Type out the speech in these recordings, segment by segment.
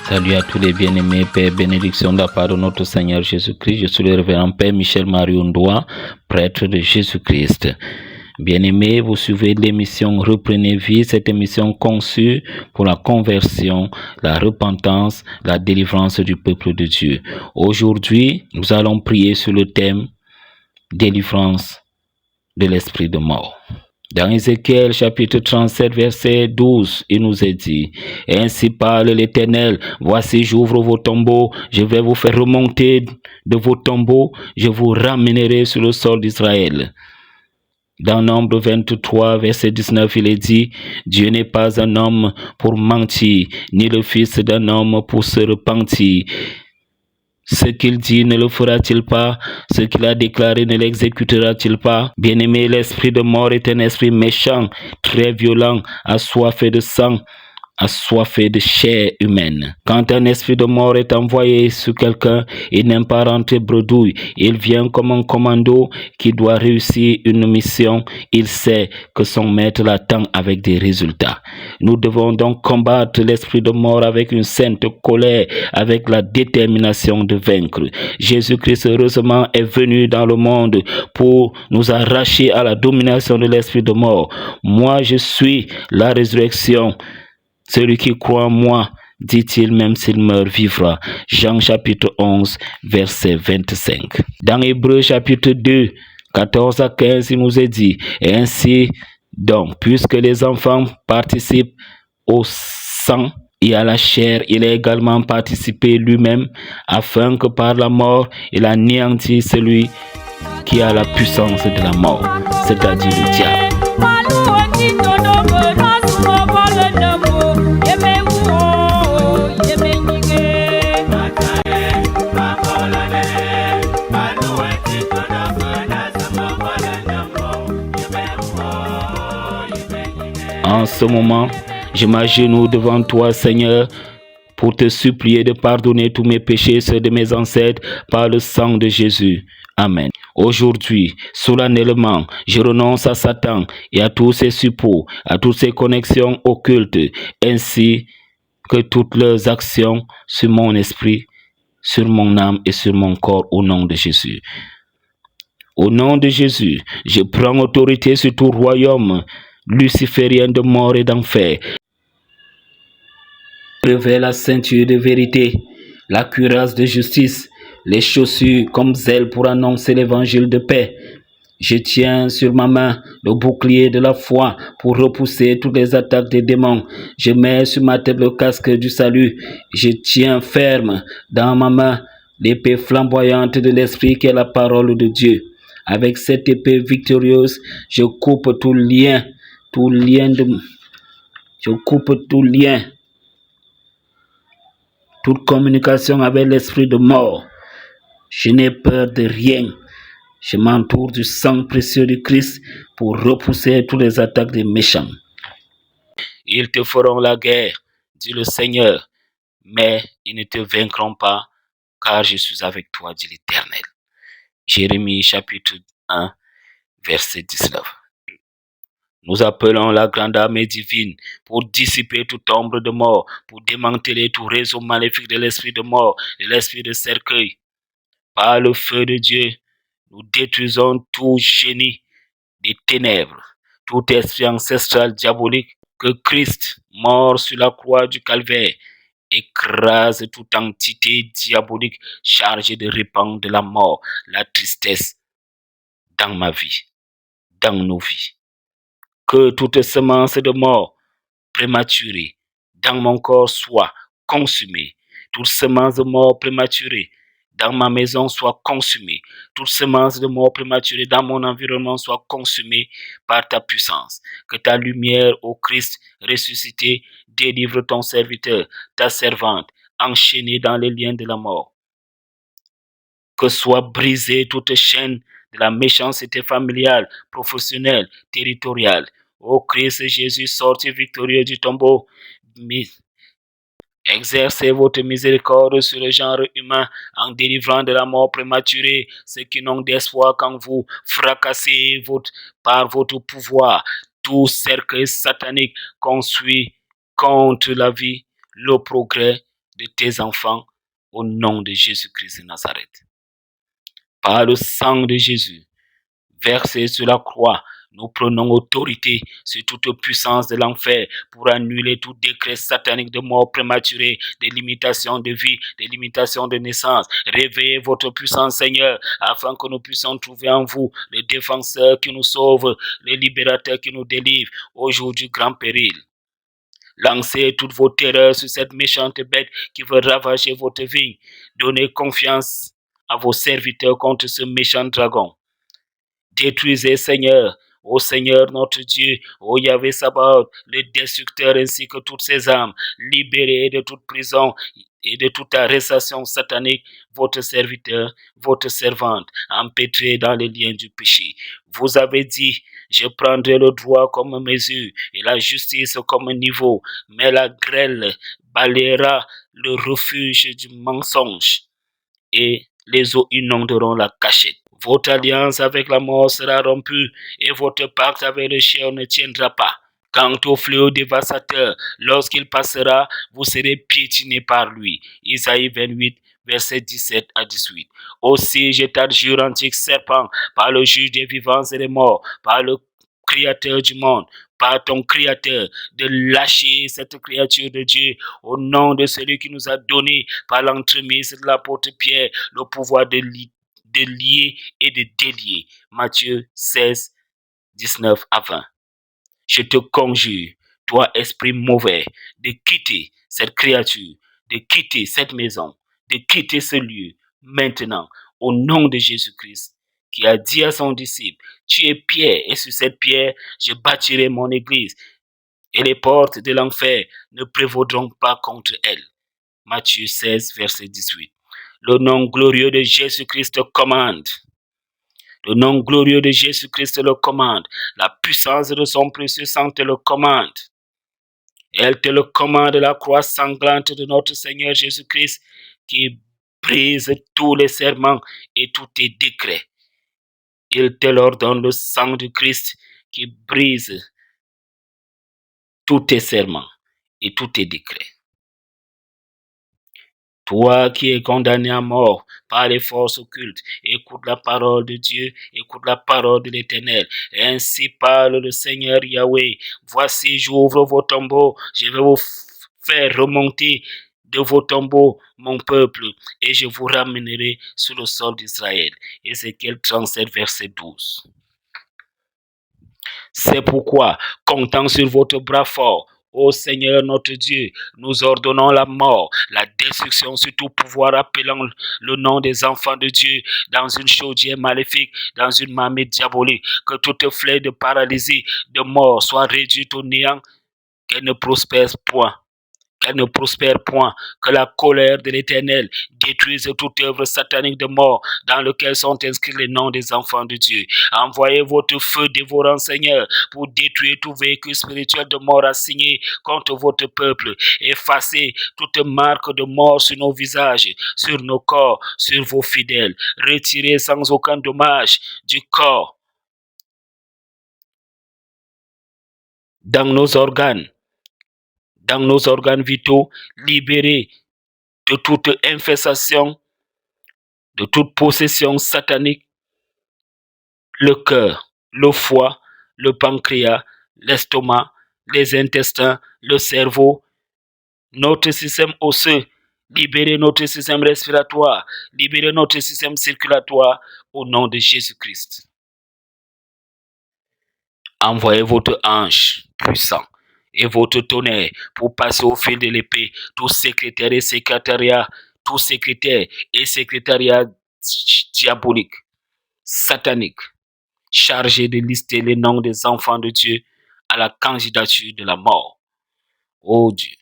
Salut à tous les bien-aimés, Père, bénédiction de la part de notre Seigneur Jésus-Christ. Je suis le révérend Père Michel Mariondois, prêtre de Jésus-Christ. Bien-aimés, vous suivez l'émission Reprenez vie, cette émission conçue pour la conversion, la repentance, la délivrance du peuple de Dieu. Aujourd'hui, nous allons prier sur le thème délivrance de l'esprit de mort. Dans Ézéchiel chapitre 37 verset 12, il nous est dit: ainsi parle l'Éternel, voici j'ouvre vos tombeaux, je vais vous faire remonter de vos tombeaux, je vous ramènerai sur le sol d'Israël. Dans Nombre 23 verset 19, il est dit: Dieu n'est pas un homme pour mentir, ni le fils d'un homme pour se repentir. Ce qu'il dit ne le fera-t-il pas? Ce qu'il a déclaré ne l'exécutera-t-il pas? Bien-aimé, l'esprit de mort est un esprit méchant, très violent, assoiffé de sang, assoiffé de chair humaine. Quand un esprit de mort est envoyé sur quelqu'un, il n'aime pas rentrer bredouille. Il vient comme un commando qui doit réussir une mission. Il sait que son maître l'attend avec des résultats. Nous devons donc combattre l'esprit de mort avec une sainte colère, avec la détermination de vaincre. Jésus-Christ, heureusement, est venu dans le monde pour nous arracher à la domination de l'esprit de mort. Moi, je suis la résurrection. Celui qui croit en moi, dit-il, même s'il meurt, vivra. Jean chapitre 11, verset 25. Dans Hébreux chapitre 2, 14 à 15, il nous est dit: et ainsi donc, puisque les enfants participent au sang et à la chair, il a également participé lui-même, afin que par la mort, il anéantisse celui qui a la puissance de la mort, c'est-à-dire le diable. En ce moment, je m'agenouille devant toi, Seigneur, pour te supplier de pardonner tous mes péchés, ceux de mes ancêtres, par le sang de Jésus. Amen. Aujourd'hui, solennellement, je renonce à Satan et à tous ses suppôts, à toutes ses connexions occultes, ainsi que toutes leurs actions sur mon esprit, sur mon âme et sur mon corps, au nom de Jésus. Au nom de Jésus, je prends autorité sur tout royaume luciférien de mort et d'enfer. Revêt la ceinture de vérité, la cuirasse de justice, les chaussures comme zèle pour annoncer l'évangile de paix. Je tiens sur ma main le bouclier de la foi pour repousser toutes les attaques des démons. Je mets sur ma tête le casque du salut. Je tiens ferme dans ma main l'épée flamboyante de l'esprit qui est la parole de Dieu. Avec cette épée victorieuse, je coupe tout lien, toute communication avec l'esprit de mort. Je n'ai peur de rien. Je m'entoure du sang précieux du Christ pour repousser toutes les attaques des méchants. Ils te feront la guerre, dit le Seigneur, mais ils ne te vaincront pas, car je suis avec toi, dit l'Éternel. Jérémie chapitre 1, verset 19. Nous appelons la grande armée divine pour dissiper toute ombre de mort, pour démanteler tout réseau maléfique de l'esprit de mort, de l'esprit de cercueil. Par le feu de Dieu, nous détruisons tout génie des ténèbres, tout esprit ancestral diabolique que Christ, mort sur la croix du calvaire, écrase toute entité diabolique chargée de répandre de la mort, la tristesse dans ma vie, dans nos vies. Que toute semence de mort prématurée dans mon corps soit consumée. Toute semence de mort prématurée dans ma maison soit consumée. Toute semence de mort prématurée dans mon environnement soit consumée par ta puissance. Que ta lumière, ô Christ ressuscité, délivre ton serviteur, ta servante, enchaînée dans les liens de la mort. Que soit brisée toute chaîne de la méchanceté familiale, professionnelle, territoriale. Ô Christ Jésus, sorti victorieux du tombeau, exercez votre miséricorde sur le genre humain en délivrant de la mort prématurée ceux qui n'ont d'espoir qu'en vous. Fracassez par votre pouvoir tout cercle satanique construit contre la vie, le progrès de tes enfants au nom de Jésus-Christ de Nazareth. Par le sang de Jésus, versé sur la croix, nous prenons autorité sur toute puissance de l'enfer pour annuler tout décret satanique de mort prématurée, de limitation de vie, de limitation de naissance. Réveillez votre puissance, Seigneur, afin que nous puissions trouver en vous le défenseur qui nous sauve, le libérateur qui nous délivre au jour du grand péril. Lancez toutes vos terreurs sur cette méchante bête qui veut ravager votre vie. Donnez confiance à vos serviteurs contre ce méchant dragon. Détruisez, Seigneur, ô Seigneur notre Dieu, ô Yahvé Sabaoth, le destructeur ainsi que toutes ses âmes, libérez de toute prison et de toute arrestation satanique votre serviteur, votre servante, empêtré dans les liens du péché. Vous avez dit, je prendrai le droit comme mesure et la justice comme niveau, mais la grêle balayera le refuge du mensonge et les eaux inonderont la cachette. Votre alliance avec la mort sera rompue et votre pacte avec le chien ne tiendra pas. Quant au fléau dévastateur, lorsqu'il passera, vous serez piétinés par lui. Isaïe 28, versets 17 à 18. Aussi, je t'adjure, antique serpent, par le juge des vivants et des morts, par le Créateur du monde, par ton Créateur, de lâcher cette créature de Dieu au nom de celui qui nous a donné par l'entremise de l'apôtre Pierre le pouvoir de lier et de délier. Matthieu 16, 19 à 20. Je te conjure, toi esprit mauvais, de quitter cette créature, de quitter cette maison, de quitter ce lieu, maintenant, au nom de Jésus-Christ, qui a dit à son disciple, tu es pierre, et sur cette pierre, je bâtirai mon église, et les portes de l'enfer ne prévaudront pas contre elle. Matthieu 16, verset 18. Le nom glorieux de Jésus-Christ te commande. Le nom glorieux de Jésus-Christ le commande. La puissance de son précieux sang te le commande. Elle te le commande, la croix sanglante de notre Seigneur Jésus-Christ qui brise tous les serments et tous tes décrets. Il te l'ordonne, le sang du Christ qui brise tous tes serments et tous tes décrets. Toi qui es condamné à mort par les forces occultes, écoute la parole de Dieu, écoute la parole de l'Éternel. Ainsi parle le Seigneur Yahweh. Voici, j'ouvre vos tombeaux, je vais vous faire remonter de vos tombeaux mon peuple, et je vous ramènerai sur le sol d'Israël. Ézéchiel 37, verset 12. C'est pourquoi, comptant sur votre bras fort, ô Seigneur notre Dieu, nous ordonnons la mort, la destruction sur tout pouvoir appelant le nom des enfants de Dieu dans une chaudière maléfique, dans une marmite diabolique, que toute flèche de paralysie, de mort soit réduite au néant, qu'elle ne prospère point. Qu'elle ne prospère point, que la colère de l'Éternel détruise toute œuvre satanique de mort dans lequel sont inscrits les noms des enfants de Dieu. Envoyez votre feu dévorant, Seigneur, pour détruire tout véhicule spirituel de mort assigné contre votre peuple. Effacez toute marque de mort sur nos visages, sur nos corps, sur vos fidèles. Retirez sans aucun dommage du corps dans nos organes vitaux, libérés de toute infestation, de toute possession satanique, le cœur, le foie, le pancréas, l'estomac, les intestins, le cerveau, notre système osseux, libérez notre système respiratoire, libérez notre système circulatoire au nom de Jésus-Christ. Envoyez votre ange puissant et votre tonnerre pour passer au fil de l'épée tout secrétaire et secrétariat diabolique, satanique, chargé de lister les noms des enfants de Dieu à la candidature de la mort. Oh Dieu,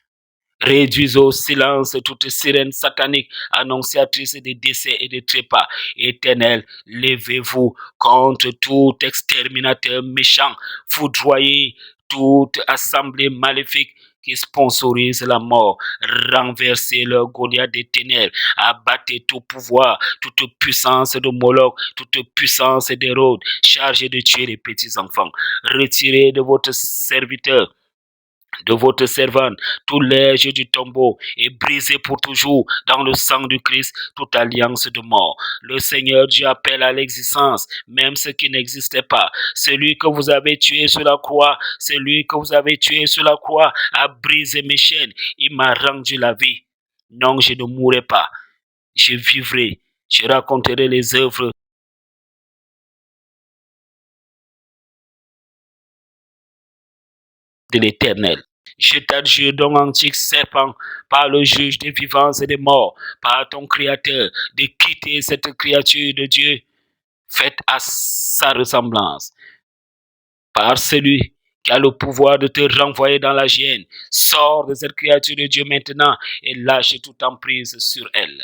réduisez au silence toute sirène satanique annonciatrice de décès et de trépas. Éternel, levez-vous contre tout exterminateur méchant, foudroyez toute assemblée maléfique qui sponsorise la mort, renversez le Goliath des ténèbres, abattez tout pouvoir, toute puissance de Moloch, toute puissance d'Hérode, chargée de tuer les petits enfants. Retirez de votre serviteur de votre servante, tout l'âge du tombeau est brisé pour toujours dans le sang du Christ, toute alliance de mort. Le Seigneur Dieu appelle à l'existence même ce qui n'existait pas. Celui que vous avez tué sur la croix, celui que vous avez tué sur la croix a brisé mes chaînes. Il m'a rendu la vie. Non, je ne mourrai pas. Je vivrai. Je raconterai les œuvres de l'Éternel. Je t'adjure donc, antique serpent, par le juge des vivants et des morts, par ton Créateur, de quitter cette créature de Dieu, faite à sa ressemblance, par celui qui a le pouvoir de te renvoyer dans la géhenne. Sors de cette créature de Dieu maintenant et lâche toute emprise sur elle.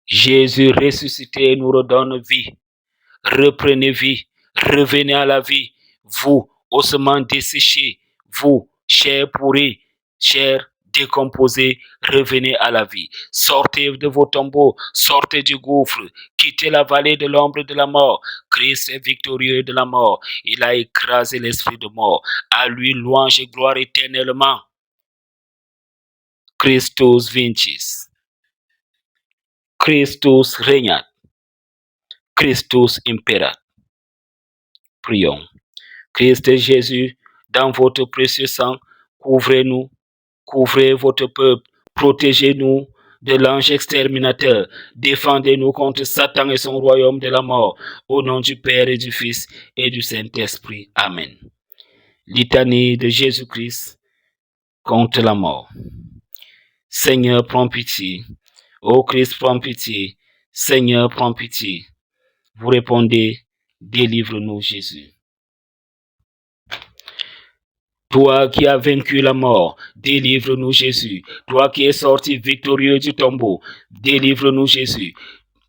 Jésus ressuscité nous redonne vie. Reprenez vie, revenez à la vie, vous, ossements desséchés, vous, chair pourrie, chair décomposée, revenez à la vie. Sortez de vos tombeaux, sortez du gouffre, quittez la vallée de l'ombre de la mort. Christ est victorieux de la mort. Il a écrasé l'esprit de mort. À lui louange et gloire éternellement. Christus vincis. Christus regnat. Christus imperat. Prions. Christ Jésus, dans votre précieux sang, couvrez-nous, couvrez votre peuple, protégez-nous de l'ange exterminateur, défendez-nous contre Satan et son royaume de la mort, au nom du Père et du Fils et du Saint-Esprit. Amen. Litanie de Jésus-Christ contre la mort. Seigneur, prends pitié. Ô Christ, prends pitié. Seigneur, prends pitié. Vous répondez, délivre-nous, Jésus. Toi qui as vaincu la mort, délivre-nous Jésus. Toi qui es sorti victorieux du tombeau, délivre-nous Jésus.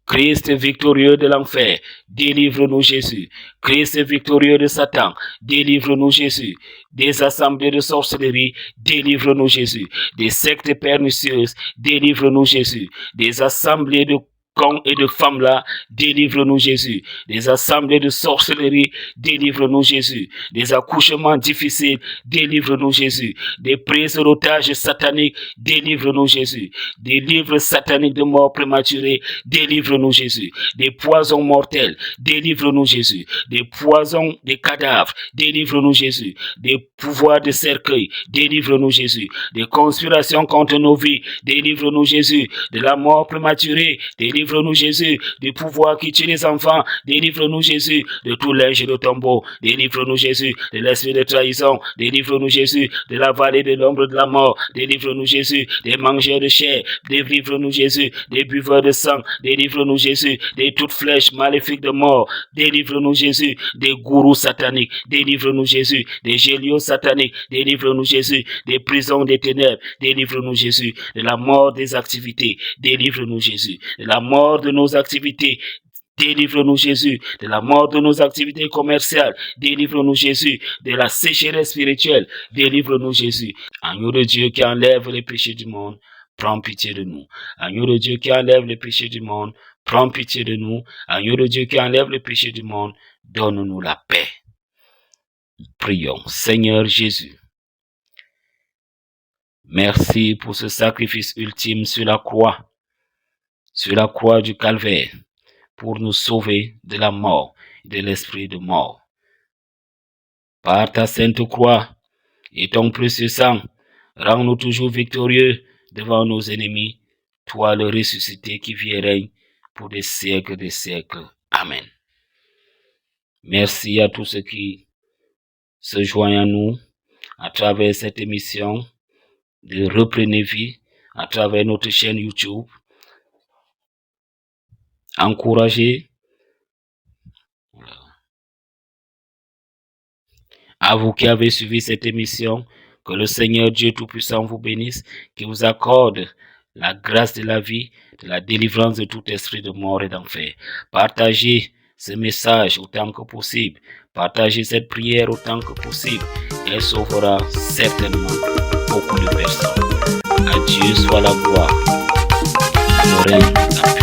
Christ victorieux de l'enfer, délivre-nous Jésus. Christ victorieux de Satan, délivre-nous Jésus. Des assemblées de sorcellerie, délivre-nous Jésus. Des sectes pernicieuses, délivre-nous Jésus. Des assemblées de camps et de femmes là, délivre-nous Jésus. Des assemblées de sorcellerie, délivre-nous Jésus. Des accouchements difficiles, délivre-nous Jésus. Des prises d'otages sataniques, délivre-nous Jésus. Des livres sataniques de mort prématurée, délivre-nous Jésus. Des poisons mortels, délivre-nous Jésus. Des poisons des cadavres, délivre-nous Jésus. Des pouvoirs de cercueil, délivre-nous Jésus. Des conspirations contre nos vies, délivre-nous Jésus. De la mort prématurée, délivre-nous Jésus. Du pouvoir qui tue les enfants, délivre-nous Jésus. De tout linge de tombeau, délivre-nous Jésus. De l'esprit de trahison, délivre-nous Jésus. De la vallée de l'ombre de la mort, délivre-nous Jésus. Des mangeurs de chair, délivre-nous Jésus. Des buveurs de sang, délivre-nous Jésus. De toute flèche maléfique de mort, délivre-nous Jésus. Des gourous sataniques, délivre-nous Jésus. Des gélios sataniques, délivre-nous Jésus. Des prisons des ténèbres, délivre-nous Jésus. De la mort des activités, délivre-nous Jésus. De la mort de nos activités, délivre-nous Jésus. De la mort de nos activités commerciales, délivre-nous Jésus. De la sécheresse spirituelle, délivre-nous Jésus. Agneau de Dieu qui enlève les péchés du monde, prends pitié de nous. Agneau de Dieu qui enlève les péchés du monde, prends pitié de nous. Agneau de Dieu qui enlève les péchés du monde, donne-nous la paix. Prions. Seigneur Jésus, merci pour ce sacrifice ultime sur la croix du calvaire, pour nous sauver de la mort et de l'esprit de mort. Par ta sainte croix et ton précieux sang, rends-nous toujours victorieux devant nos ennemis, toi le ressuscité qui vit et règne pour des siècles des siècles. Amen. Merci à tous ceux qui se joignent à nous à travers cette émission de Reprenez Vie, à travers notre chaîne YouTube. Encouragez. À vous qui avez suivi cette émission, que le Seigneur Dieu Tout-Puissant vous bénisse, qu'il vous accorde la grâce de la vie, de la délivrance de tout esprit de mort et d'enfer. Partagez ce message autant que possible. Partagez cette prière autant que possible. Elle sauvera certainement beaucoup de personnes. À Dieu soit la gloire. Le règne.